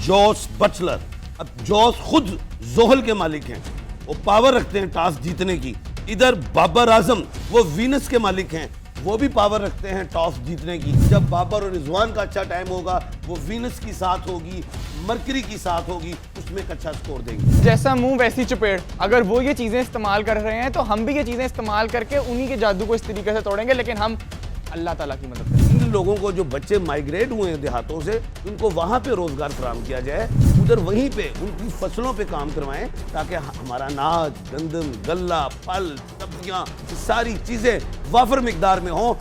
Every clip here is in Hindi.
Jos Buttler. अब जॉस खुद जोहल के मालिक हैं, वो पावर रखते हैं टॉस जीतने की। इधर बाबर आजम वो वीनस के मालिक हैं, वो भी पावर रखते हैं टॉस जीतने की। जब बाबर और रिजवान का अच्छा टाइम होगा, वो वीनस की साथ होगी, मरकरी की साथ होगी, उसमें एक अच्छा स्कोर देंगे। जैसा मुंह वैसी चपेड़। अगर वो ये चीजें इस्तेमाल कर रहे हैं तो हम भी ये चीजें इस्तेमाल करके उन्हीं के जादू को इस तरीके से तोड़ेंगे, लेकिन हम अल्लाह ताला की मदद करेंगे। इन लोगों को जो बच्चे माइग्रेट हुए हैं देहातों से, उनको वहां पे रोजगार फराहम किया जाए, उधर वहीं पे उनकी फसलों पे काम करवाएं, ताकि हमारा अनाज, गंदम, गल्ला, फल, सब्जियां, सारी चीजें वाफर मिकदार में हों।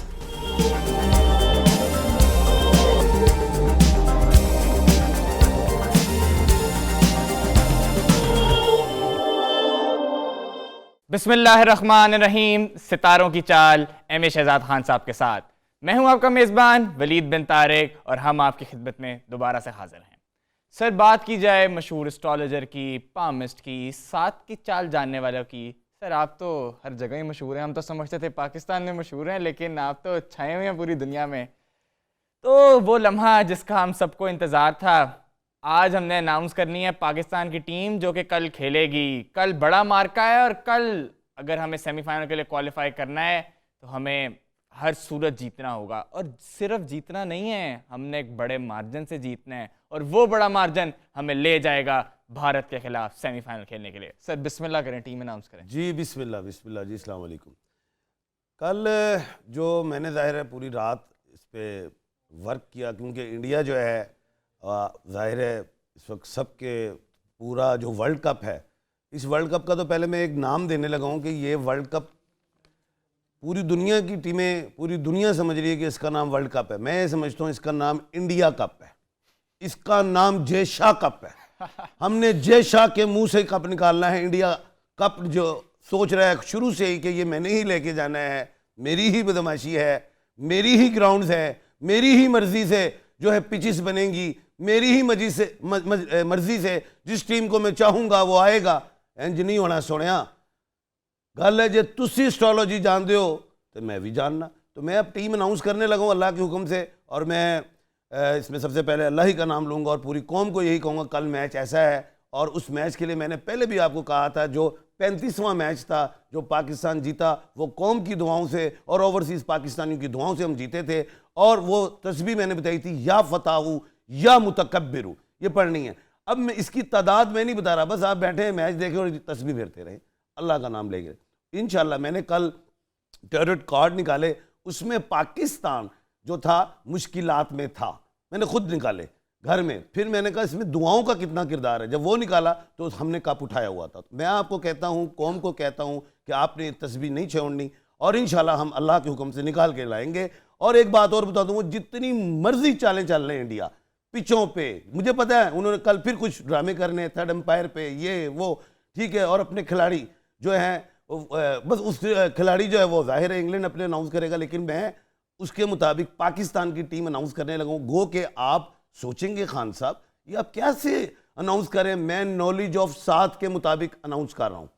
बिस्मिल्लाहिर्रहमानिर्रहीम। सितारों की चाल एम ए शहजाद खान साहब के साथ मैं हूं आपका मेज़बान वलीद बिन तारिक, और हम आपकी खिदमत में दोबारा से हाजिर हैं। सर, बात की जाए मशहूर एस्ट्रोलॉजर की, पामिस्ट की, सात की चाल जानने वालों की, सर आप तो हर जगह ही मशहूर हैं। हम तो समझते थे पाकिस्तान में मशहूर हैं, लेकिन आप तो छाए हुए हैं पूरी दुनिया में। तो वो लम्हा जिसका हम सबको इंतज़ार था, आज हमने अनाउंस करनी है पाकिस्तान की टीम जो कि कल खेलेगी। कल बड़ा मार्का है, और कल अगर हमें सेमीफाइनल के लिए क्वालिफाई करना है तो हमें हर सूरत जीतना होगा। और सिर्फ जीतना नहीं है, हमने एक बड़े मार्जिन से जीतना है, और वो बड़ा मार्जिन हमें ले जाएगा भारत के खिलाफ सेमीफाइनल खेलने के लिए। सर बिस्मिल्लाह करें, टीम अनाउंस करें। जी बिस्मिल्लाह बिस्मिल्लाह जी, अस्सलाम वालेकुम। कल जो मैंने ज़ाहिर है पूरी रात इस पर वर्क किया, क्योंकि इंडिया जो है ज़ाहिर है इस वक्त सबके पूरा जो वर्ल्ड कप है, इस वर्ल्ड कप का तो पहले मैं एक नाम देने लगा हूँ कि ये वर्ल्ड कप पूरी दुनिया की टीमें, पूरी दुनिया समझ रही है कि इसका नाम वर्ल्ड कप है। मैं समझता हूँ इसका नाम इंडिया कप है, इसका नाम जय शाह कप है। हमने जय शाह के मुंह से कप निकालना है। इंडिया कप जो सोच रहा है शुरू से ही कि ये मैंने ही लेके जाना है, मेरी ही बदमाशी है, मेरी ही ग्राउंड्स है, मेरी ही मर्जी से जो है पिचेस बनेंगी, मेरी ही मर्जी से जिस टीम को मैं चाहूँगा वो आएगा। इंज नहीं होना सोनिया। गल है जे तुसी एस्ट्रोलॉजी जानते हो तो मैं भी जानना। तो मैं अब टीम अनाउंस करने लगा हूँ अल्लाह के हुक्म से, और मैं इसमें सबसे पहले अल्लाह ही का नाम लूँगा और पूरी कौम को यही कहूँगा कल मैच ऐसा है। और उस मैच के लिए मैंने पहले भी आपको कहा था, जो 35वां मैच था जो पाकिस्तान जीता, वो कौम की दुआओं से और ओवरसीज़ पाकिस्तानियों की दुआओं से हम जीते थे। और वो तस्बीह मैंने बताई थी, या फताहू या मुतकब्बिरू, ये पढ़नी है। अब मैं इसकी तादाद मैं नहीं बता रहा, बस आप बैठे हैं मैच देखें और तस्बीह फेरते रहे, अल्लाह का नाम लेंगे इंशाल्लाह। मैंने कल टैरोट कार्ड निकाले, उसमें पाकिस्तान जो था मुश्किलात में था, मैंने खुद निकाले घर में। फिर मैंने कहा इसमें दुआओं का कितना किरदार है। जब वो निकाला तो हमने कप उठाया हुआ था। मैं आपको कहता हूँ, कौम को कहता हूँ कि आपने तस्बीह नहीं छोड़नी, और इंशाल्लाह हम अल्लाह के हुक्म से निकाल के लाएंगे। और एक बात और बता दूँ, जितनी मर्जी चालें चल रहे हैं इंडिया पिचों पे, मुझे पता है उन्होंने कल फिर कुछ ड्रामे करने, थर्ड एम्पायर पे, ये वो, ठीक है। और अपने खिलाड़ी जो हैं बस उस खिलाड़ी जो है वो ज़ाहिर है इंग्लैंड अपने अनाउंस करेगा, लेकिन मैं उसके मुताबिक पाकिस्तान की टीम अनाउंस करने लगा हूँ। गो के आप सोचेंगे खान साहब ये आप कैसे अनाउंस करें, मैं नॉलेज ऑफ सात के मुताबिक अनाउंस कर रहा हूँ।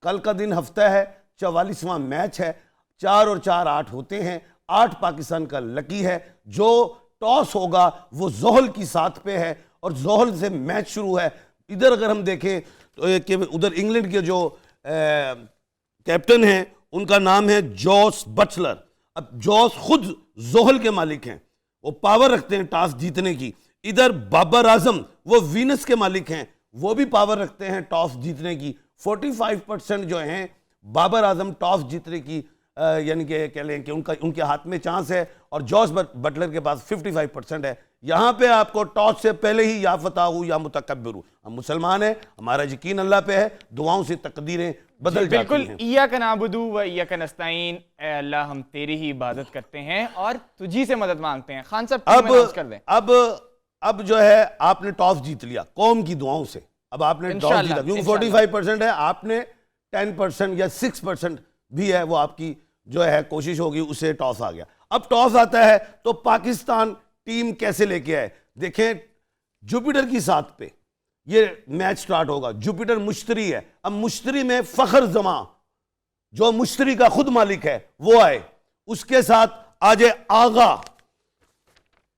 कल का दिन हफ्ता है, 44वां मैच है, 4 और 4 8 होते हैं। 8 पाकिस्तान का लकी है। जो टॉस होगा वो जोहल की साथ पे है, और जोहल से मैच शुरू है। इधर अगर हम देखें तो उधर इंग्लैंड के जो कैप्टन हैं उनका नाम है जॉस बटलर। अब जॉस खुद जोहल के मालिक हैं, वो पावर रखते हैं टॉस जीतने की। इधर बाबर आजम वो वीनस के मालिक हैं, वो भी पावर रखते हैं टॉस जीतने की। 45% जो हैं बाबर आजम टॉस जीतने की, यानी कि कह लें कि उनके हाथ में चांस है, और जॉस बटलर के पास 55% है। यहाँ पे आपको टॉस से पहले ही या फताहू या मुतकब्बिरू, हम मुसलमान हैं, हमारा यकीन अल्लाह पे है, दुआओं से तकदीरें बदल जाती हैं। बिल्कुल, इय्याका नअबुदु व इय्याका नस्तईन, ऐ अल्लाह हम तेरी ही इबादत करते हैं और तुझी से मदद मांगते हैं। खान साहब टीम अनाउंस कर दें। अब जो है आपने टॉस जीत लिया कौम की दुआओं से। अब आपने टॉस जीता, क्योंकि 45% है, आपने 10% या 6% भी है, वो आपकी जो है कोशिश होगी, उससे टॉस आ गया। अब टॉस आता है तो पाकिस्तान टीम कैसे लेके आए, देखें जुपिटर की साथ पे ये मैच स्टार्ट होगा। जुपिटर मुश्तरी है, अब मुश्तरी में फखर जमा जो मुश्तरी का खुद मालिक है वो आए, उसके साथ आज आगा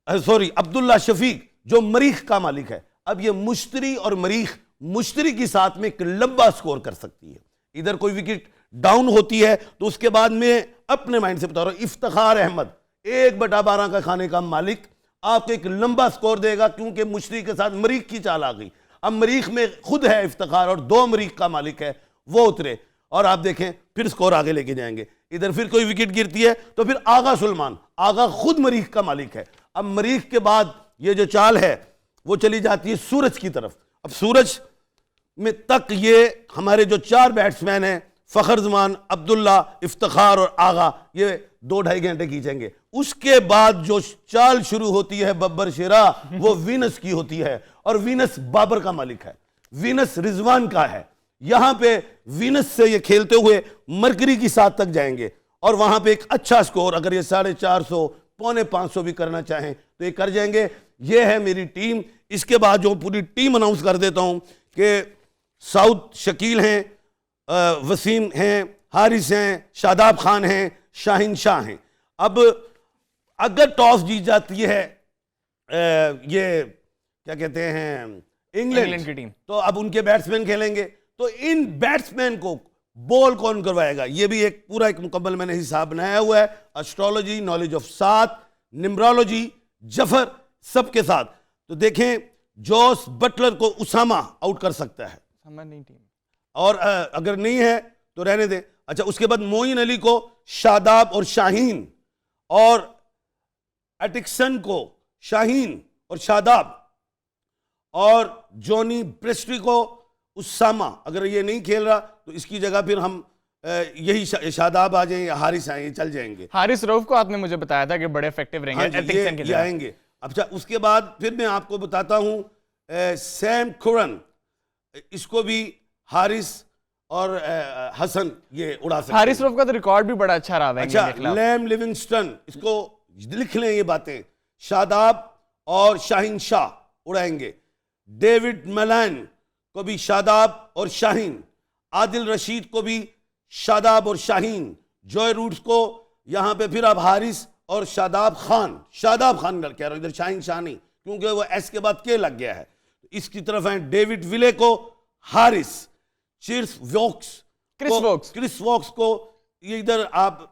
अब्दुल्ला शफीक जो मरीख का मालिक है, अब ये मुश्तरी और मरीख, मुश्तरी की साथ में एक लंबा स्कोर कर सकती है। इधर कोई विकेट डाउन होती है तो उसके बाद में अपने माइंड से बता रहा हूं, इफ्तिखार अहमद 1/12 का खाने का मालिक आपको एक लंबा स्कोर देगा, क्योंकि मुश्तरी के साथ मरीख की चाल आ गई। अब मरीख में खुद है इफ्तिखार और 2 मरीख का मालिक है, वो उतरे और आप देखें फिर स्कोर आगे लेके जाएंगे। इधर फिर कोई विकेट गिरती है तो फिर आगा सुलेमान, आगा खुद मरीख का मालिक है। अब मरीख के बाद ये जो चाल है वो चली जाती है सूरज की तरफ। अब सूरज में तक ये हमारे जो 4 बैट्समैन हैं, फखर जमान, अब्दुल्ला, इफ्तिखार और आगा, ये 2-2.5 घंटे खींचेंगे। उसके बाद जो चाल शुरू होती है बब्बर शेरा, वो वीनस की होती है और वीनस बाबर का मालिक है, वीनस रिजवान का है। यहां पे वीनस से ये खेलते हुए मरकरी की साथ तक जाएंगे और वहां पे एक अच्छा स्कोर, अगर ये 450 पौने 500 भी करना चाहें तो ये कर जाएंगे। ये है मेरी टीम। इसके बाद जो पूरी टीम अनाउंस कर देता हूं कि साउथ शकील हैं, वसीम हैं, हारिस हैं, शादाब खान हैं, शाहिन शाह हैं। अब अगर टॉस जीत जाती है ये क्या कहते हैं इंग्लैंड की टीम, तो अब उनके बैट्समैन खेलेंगे। तो इन बैट्समैन को बॉल कौन करवाएगा, ये भी एक पूरा एक मुकम्मल मैंने हिसाब बनाया हुआ है। एस्ट्रोलॉजी, नॉलेज ऑफ सात, न्यूमरोलॉजी, जफर, सबके साथ। तो देखें जॉस बटलर को उसामा आउट कर सकता है, नहीं टीम, और अगर नहीं है तो रहने दें। अच्छा, उसके बाद मोइन अली को शादाब और शाहीन, और एटिक्सन को शाहीन और शादाब, और जॉनी प्रेस्ट्री को उसामा। अगर ये नहीं खेल रहा तो इसकी जगह फिर हम यही शादाब आ जाएं या हारिस आए, चल जाएंगे। हारिस रऊफ को आपने मुझे बताया था कि बड़े इफेक्टिव रहेंगे, हाँ जी, एथिक्सन की ये जगह। आएंगे। अच्छा, उसके बाद फिर मैं आपको बताता हूं सैम कुरन, इसको भी हारिस और हसन ये उड़ा सकते हैं। हारिस रऊफ का तो रिकॉर्ड भी बड़ा अच्छा रहा है अच्छा, इंग्लैंड के खिलाफ। लैम लिविंगस्टन, इसको लिख लें ये बातें, शादाब और शाहीन शाह उड़ाएंगे। डेविड मलान को भी शादाब और शाहीन, आदिल रशीद को भी शादाब और शाहीन, जॉय रूट्स को यहां पे फिर अब हारिस और शादाब खान कह रहा हूं, इधर शाहीन शाह नहीं, क्योंकि वो एस के बाद के लग गया है। इसकी तरफ है डेविड विले को हारिस, क्रिस वोक्स को ये इधर आप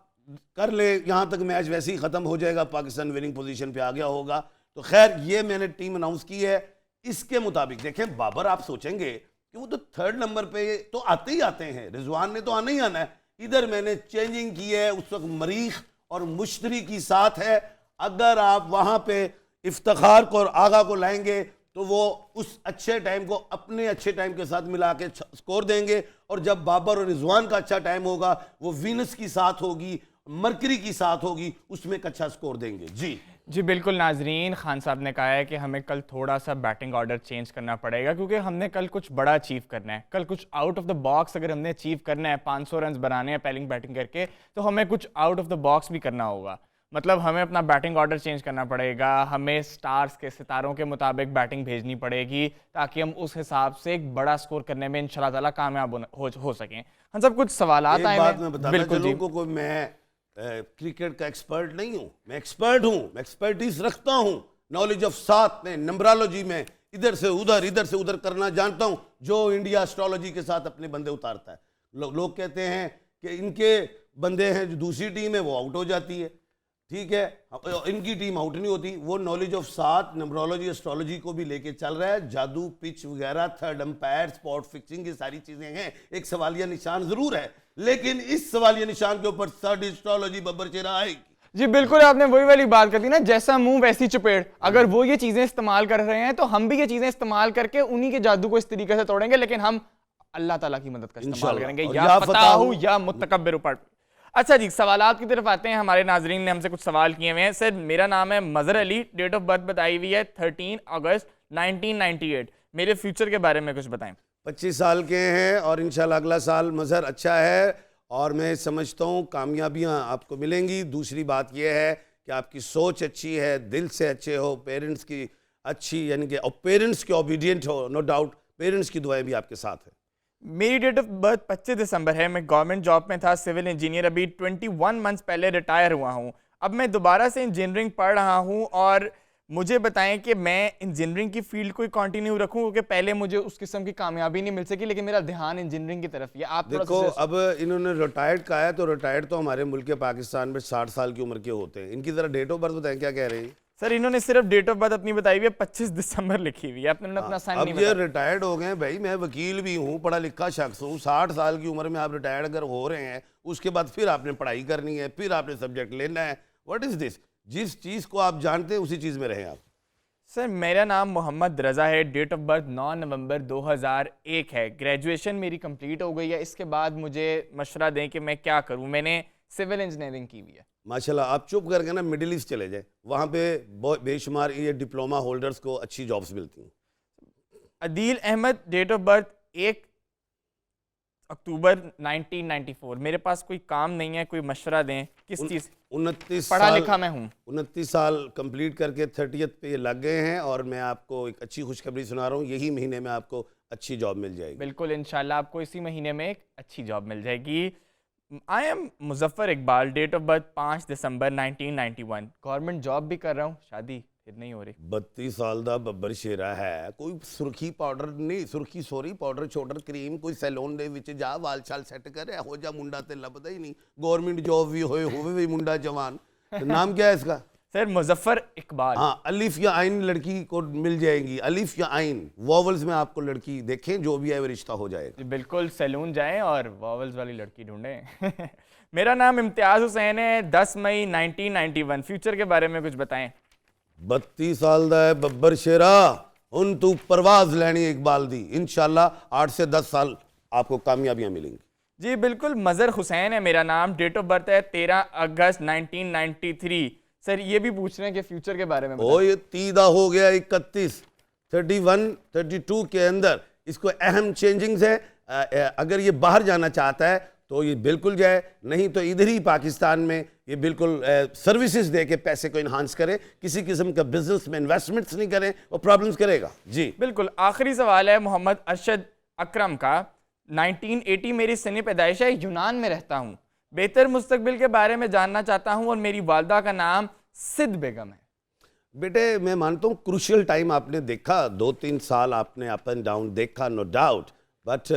कर ले। यहां तक मैच वैसे ही खत्म हो जाएगा, पाकिस्तान विनिंग पोजीशन पे आ गया होगा। तो खैर ये मैंने टीम अनाउंस की है। इसके मुताबिक देखें, बाबर आप सोचेंगे कि वो तो 3rd नंबर पे तो आते ही आते हैं, रिजवान ने तो आना ही आना है। इधर मैंने चेंजिंग की है, उस वक्त मरीख और मुश्तरी की साथ है। अगर आप वहां पे इफ्तिखार को और आगा को लाएंगे तो वो उस अच्छे टाइम को अपने अच्छे टाइम के साथ मिला के स्कोर देंगे, और जब बाबर और रिजवान का अच्छा टाइम होगा वो वीनस की साथ होगी, मरकरी की साथ होगी, उसमें एक अच्छा स्कोर देंगे। जी बिल्कुल नाजरीन, खान साहब ने कहा है कि हमें कल थोड़ा सा बैटिंग ऑर्डर चेंज करना पड़ेगा, क्योंकि हमने कल कुछ बड़ा अचीव करना है। कल कुछ आउट ऑफ द बॉक्स अगर हमने अचीव करना है, 500 रन बनाने हैं पहली बैटिंग करके, तो हमें कुछ आउट ऑफ द बॉक्स भी करना होगा। मतलब हमें अपना बैटिंग ऑर्डर चेंज करना पड़ेगा, हमें स्टार्स के, सितारों के मुताबिक बैटिंग भेजनी पड़ेगी, ताकि हम उस हिसाब से एक बड़ा स्कोर करने में इंशाल्लाह ताला कामयाब हो सकें। हम सब कुछ सवालात आए हैं। बिल्कुल जी, को मैं क्रिकेट का एक्सपर्ट नहीं हूं, मैं एक्सपर्ट हूं, मैं एक्सपर्टीज रखता हूं नॉलेज ऑफ सात में, नंबरोलॉजी में, इधर से उधर करना जानता हूं, जो इंडिया एस्ट्रोलॉजी के साथ अपने बंदे उतारता है। लोग कहते हैं कि इनके बंदे हैं जो दूसरी टीम है वो आउट हो जाती है, ठीक है, इनकी टीम आउट नहीं होती। वो नॉलेज ऑफ सात, नंबरोलॉजी, एस्ट्रोलॉजी को भी लेके चल रहा है। जादू, पिच वगैरह, 3rd अंपायर, स्पॉट फिक्सिंग, ये सारी चीजें हैं। एक सवालिया निशान जरूर है, लेकिन इस सवालिया निशान के ऊपर 3rd एस्ट्रोलॉजी बब्बर चेहरा आएगी। जी बिल्कुल, आपने वही वाली बात कर दी ना, जैसा मुंह वैसी चपेट। अगर वो ये चीजें इस्तेमाल कर रहे हैं तो हम भी ये चीजें इस्तेमाल करके उन्हीं के जादू को इस तरीके से तोड़ेंगे, लेकिन हम अल्लाह ताला की मदद का इस्तेमाल करेंगे, या फताहु या मुतकब्बिर ऊपर। अच्छा जी, सवालात की तरफ आते हैं। हमारे नाजरीन ने हमसे कुछ सवाल किए हुए हैं। सर, मेरा नाम है मजहर अली, डेट ऑफ बर्थ बताई हुई है 13 अगस्त 1998। मेरे फ्यूचर के बारे में कुछ बताएं। 25 साल के हैं और इंशाल्लाह अगला साल मजहर अच्छा है और मैं समझता हूँ कामयाबियाँ आपको मिलेंगी। दूसरी बात यह है कि आपकी सोच अच्छी है, दिल से अच्छे हो, पेरेंट्स की अच्छी, यानी कि पेरेंट्स के ओबीडियंट हो, नो डाउट पेरेंट्स की दुआएं भी आपके साथ है। मेरी डेट ऑफ बर्थ 25 दिसंबर है। मैं गवर्नमेंट जॉब में था, सिविल इंजीनियर। अभी 21 मंथ्स पहले रिटायर हुआ हूँ। अब मैं दोबारा से इंजीनियरिंग पढ़ रहा हूँ और मुझे बताएं कि मैं इंजीनियरिंग की फील्ड को कंटिन्यू रखूं, क्योंकि पहले मुझे उस किस्म की कामयाबी नहीं मिल सकी, लेकिन मेरा ध्यान इंजीनियरिंग की तरफ ही है। आप थोड़ा देखो, सा अब इन्होंने रिटायर्ड कहा है, तो रिटायर्ड तो हमारे मुल्क के पाकिस्तान में 60 साल की उम्र के होते हैं। इनकी ज़रा डेट ऑफ बर्थ बताएं, क्या कह रही है? सर, इन्होंने सिर्फ डेट ऑफ बर्थ अपनी बताई हुई है, 25 दिसंबर लिखी हुई है, आपने अपना साइन अब नहीं ये बताया। रिटायर्ड हो गए भाई, मैं वकील भी हूँ, पढ़ा लिखा शख्स हूँ। 60 साल की उम्र में आप रिटायर्ड अगर हो रहे हैं, उसके बाद फिर आपने पढ़ाई करनी है, फिर आपने सब्जेक्ट लेना है। What is this? जिस चीज़ को आप जानते हैं उसी चीज़ में रहें आप। सर, मेरा नाम मोहम्मद रज़ा है, डेट ऑफ बर्थ 9 नवंबर 2001 है। ग्रेजुएशन मेरी कंप्लीट हो गई है। इसके बाद मुझे मशवरा दें कि मैं क्या करूं। मैंने सिविल इंजीनियरिंग की हुई है। माशाल्लाह, आप चुप करके ना मिडिल ईस्ट चले जाए, वहाँ पे बेशुमार ये डिप्लोमा होल्डर्स को अच्छी जॉब्स मिलती हैं। Adeel Ahmed, date of birth 1 October 1994। मेरे पास कोई काम नहीं है, कोई मशवरा दें किस चीज़। 29 पढ़ा साल लिखा मैं हूँ। 29 साल कंप्लीट करके 30th पे ये लग गए हैं, और मैं आपको एक अच्छी खुशखबरी सुना रहा हूँ, यही महीने में आपको अच्छी जॉब मिल जाएगी। बिल्कुल, इंशाल्लाह आपको इसी महीने में एक अच्छी जॉब मिल जाएगी। I am Muzaffar Iqbal, date of birth 5 December 1991। Government job भी कर रहा हूँ, शादी फिर नहीं हो रही। 32 साल ਦਾ ਬੱਬਰ ਸ਼ੇਰਾ ਹੈ। ਕੋਈ ਸੁਰਖੀ ਪਾਊਡਰ ਨਹੀਂ, ਸੁਰਖੀ ਸੋਰੀ ਪਾਊਡਰ ਛੋਡਰ ਕਰੀਮ ਕੋਈ ਸੈਲੂਨ ਦੇ ਵਿੱਚ ਜਾ ਵਾਲ ਛਾਲ ਸੈੱਟ ਕਰ, ਇਹੋ ਜਿਹਾ ਮੁੰਡਾ ਤੇ ਲੱਭਦਾ ਹੀ ਨਹੀਂ। ਗਵਰਨਮੈਂਟ ਜੌਬ ਵੀ ਹੋਵੇ ਵੀ ਮੁੰਡਾ ਜਵਾਨ। नाम क्या है इसका? सर, मुजफ्फर इकबाल। हाँ, अलिफ या आइन लड़की को मिल जाएगी। अलिफ या आइन वॉवल्स में आपको लड़की देखें, जो भी है वो रिश्ता हो जाएगा। जी बिल्कुल, सैलून जाएं और वॉवल्स वाली लड़की ढूंढें। मेरा नाम इम्तियाज़ हुसैन है, 10 मई 1991। फ्यूचर के बारे में कुछ बताएं। 32 साल ਦਾ है ਬੱਬਰ ਸ਼ੇਰਾ। ਹੁਣ तू परवाज ਲੈਣੀ इकबाल दी। इंशाल्लाह 8 से 10 साल आपको कामयाबियां मिलेंगी। जी बिल्कुल, मज़र हुसैन है मेरा नाम, डेट ऑफ बर्थ है 13 अगस्त 1993। सर, ये भी पूछ रहे हैं कि फ्यूचर के बारे में बताएं। ओ, ये तीदा हो गया 31, 31, 32 के अंदर इसको अहम चेंजिंग्स है। अगर ये बाहर जाना चाहता है तो ये बिल्कुल जाए, नहीं तो इधर ही पाकिस्तान में ये बिल्कुल सर्विसेज दे के पैसे को इन्हांस करे। किसी किस्म का बिजनेस में इन्वेस्टमेंट्स नहीं करें, वो प्रॉब्लम्स करेगा। जी बिल्कुल, आखिरी सवाल है मोहम्मद अरशद अकरम का। 1980 मेरी सनी पैदाइश है, यूनान में रहता हूँ। बेहतर मुस्तकबिल के बारे में जानना चाहता हूँ, और मेरी वालदा का नाम सिद्ध बेगम है। बेटे, मैं मानता हूँ क्रूशियल टाइम आपने देखा, 2-3 साल आपने अप एंड डाउन देखा, नो डाउट, बट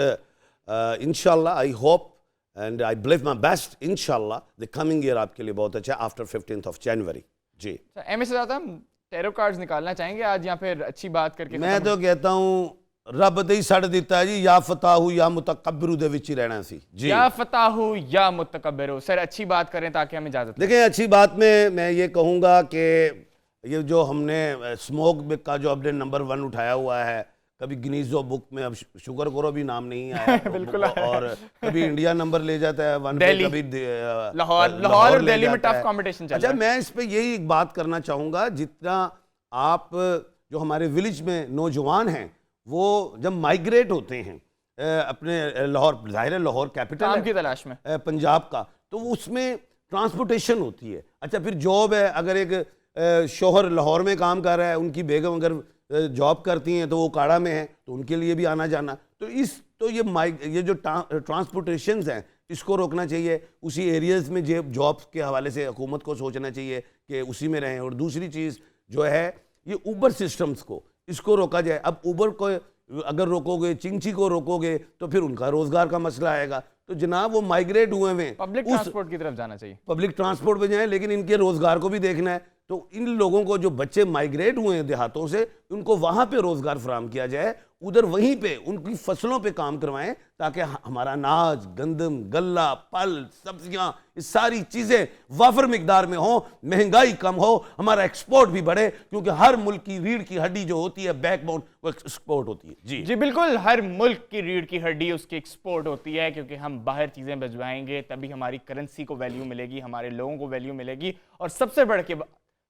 इंशाल्लाह I hope and I believe my best, इंशाल्लाह द कमिंग ईयर आपके लिए बहुत अच्छा है आफ्टर 15th of January। जी एम से ज़्यादा हम टैरो कार्ड्स निकालना चाहेंगे आज, या फिर अच्छी बात करके मैं तो कहता हूँ रब ਤੇ ਹੀ ਛੱਡ ਦਿੱਤਾ है जी, या फताहू या मुतकब्बिरू ਦੇ ਵਿੱਚ ਹੀ ਰਹਿਣਾ ਸੀ जी। या फताहू या मुतकब्बिरू। सर, अच्छी बात करें ताकि हमें इजाजत। देखिए, अच्छी बात में मैं ये कहूँगा कि ये जो हमने स्मोक का जो अपने नंबर 1 उठाया हुआ है, कभी गिनीजो बुक में, अब शुगर करो भी नाम नहीं आया बिल्कुल और कभी इंडिया नंबर ले जाता है 1 पे, दिल्ली, कभी लाहौर और ले दिल्ली में जाता टफ है। कंपटीशन चल अच्छा, रहा है। मैं इस पे यही एक बात करना चाहूँगा, जितना आप जो हमारे विलेज में नौजवान हैं वो जब माइग्रेट होते हैं अपने लाहौर, जाहिर है लाहौर कैपिटल काम है की तलाश में पंजाब का, तो उसमें ट्रांसपोर्टेशन होती है। अच्छा, फिर जॉब है, अगर एक शोहर लाहौर में काम कर रहा है, उनकी बेगम अगर जॉब करती हैं तो वो काड़ा में है, तो उनके लिए भी आना जाना, तो ये जो ट्रांसपोर्टेशन हैं इसको रोकना चाहिए। उसी एरियाज़ में जॉब्स के हवाले से हुकूमत को सोचना चाहिए कि उसी में रहें। और दूसरी चीज़ जो है, ये ऊबर सिस्टम्स को इसको रोका जाए। अब ऊबर को अगर रोकोगे, चिंची को रोकोगे, तो फिर उनका रोजगार का मसला आएगा। तो जनाब, वो माइग्रेट हुए हैं, पब्लिक ट्रांसपोर्ट की तरफ जाना चाहिए, पब्लिक ट्रांसपोर्ट पे जाएं, लेकिन इनके रोजगार को भी देखना है। तो इन लोगों को, जो बच्चे माइग्रेट हुए हैं देहातों से, उनको वहाँ पे रोजगार फराहम किया जाए, उधर वहीं पे उनकी फसलों पे काम करवाएं, ताकि हमारा अनाज, गंदम, गल्ला, फल, सब्जियां, ये सारी चीज़ें वाफर मिकदार में हो, महंगाई कम हो, हमारा एक्सपोर्ट भी बढ़े, क्योंकि हर मुल्क की रीढ़ की हड्डी जो होती है, बैकबोन, वो एक्सपोर्ट होती है। जी जी बिल्कुल, हर मुल्क की रीढ़ की हड्डी उसकी एक्सपोर्ट होती है, क्योंकि हम बाहर चीज़ें भिजवाएंगे तभी हमारी करेंसी को वैल्यू मिलेगी, हमारे लोगों को वैल्यू मिलेगी, और सबसे बढ़ के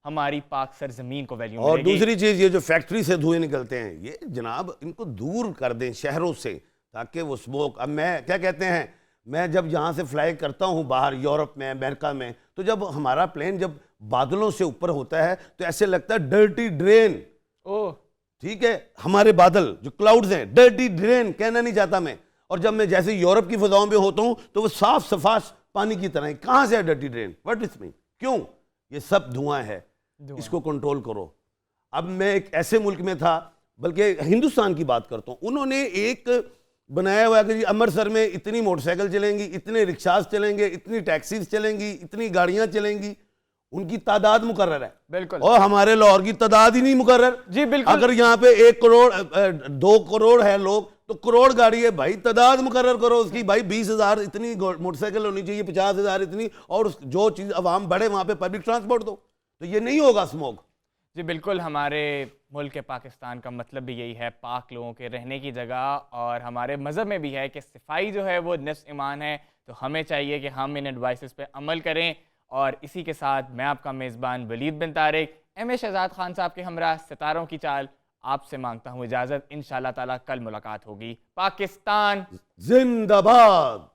हमारी पाक सरजमीन को वैल्यू और मिलेगी। दूसरी चीज़, ये जो फैक्ट्री से धुएं निकलते हैं, ये जनाब इनको दूर कर दें शहरों से, ताकि वो स्मोक, अब मैं क्या कहते हैं, मैं जब यहाँ से फ्लाई करता हूँ बाहर यूरोप में, अमेरिका में, तो जब हमारा प्लेन जब बादलों से ऊपर होता है तो ऐसे लगता है डर्टी ड्रेन। ओह, ठीक है, हमारे बादल जो क्लाउड्स हैं, डर्टी ड्रेन कहना नहीं चाहता मैं। और जब मैं जैसे यूरोप की फिजाओं में होता हूँ तो वो साफ सफास पानी की तरह है। कहाँ से है dirty drain? What is mean? क्यों? ये सब धुआं है, इसको कंट्रोल करो। अब मैं एक ऐसे मुल्क में था, बल्कि हिंदुस्तान की बात करता हूँ, उन्होंने एक बनाया हुआ है कि जी अमृतसर में इतनी मोटरसाइकिल चलेंगी, इतने रिक्शाज चलेंगे, इतनी टैक्सीज चलेंगी, इतनी गाड़ियां चलेंगी, उनकी तादाद मुकर्रर है। बिल्कुल। और हमारे लाहौर की तादाद ही नहीं मुकर्रर। जी बिल्कुल। अगर यहाँ पे 1 करोड़ 2 करोड़ है लोग, तो करोड़ गाड़ी है भाई, तादाद मुकर्रर करो उसकी भाई। 20,000 इतनी मोटरसाइकिल होनी चाहिए, 50,000 इतनी, और जो चीज अवाम बढ़े वहां पे पब्लिक ट्रांसपोर्ट दो, तो ये नहीं होगा स्मोक। जी बिल्कुल, हमारे मुल्क के पाकिस्तान का मतलब भी यही है, पाक लोगों के रहने की जगह, और हमारे मज़हब में भी है कि सफाई जो है वो निस्फ़ ईमान है। तो हमें चाहिए कि हम इन एडवाइसेस पे अमल करें। और इसी के साथ मैं आपका मेज़बान वलीद बिन तारिक, एम शहजाद खान साहब के हमरा सितारों की चाल, आपसे मांगता हूँ इजाज़त। इंशाअल्लाह ताला कल मुलाकात होगी। पाकिस्तान जिंदाबाद।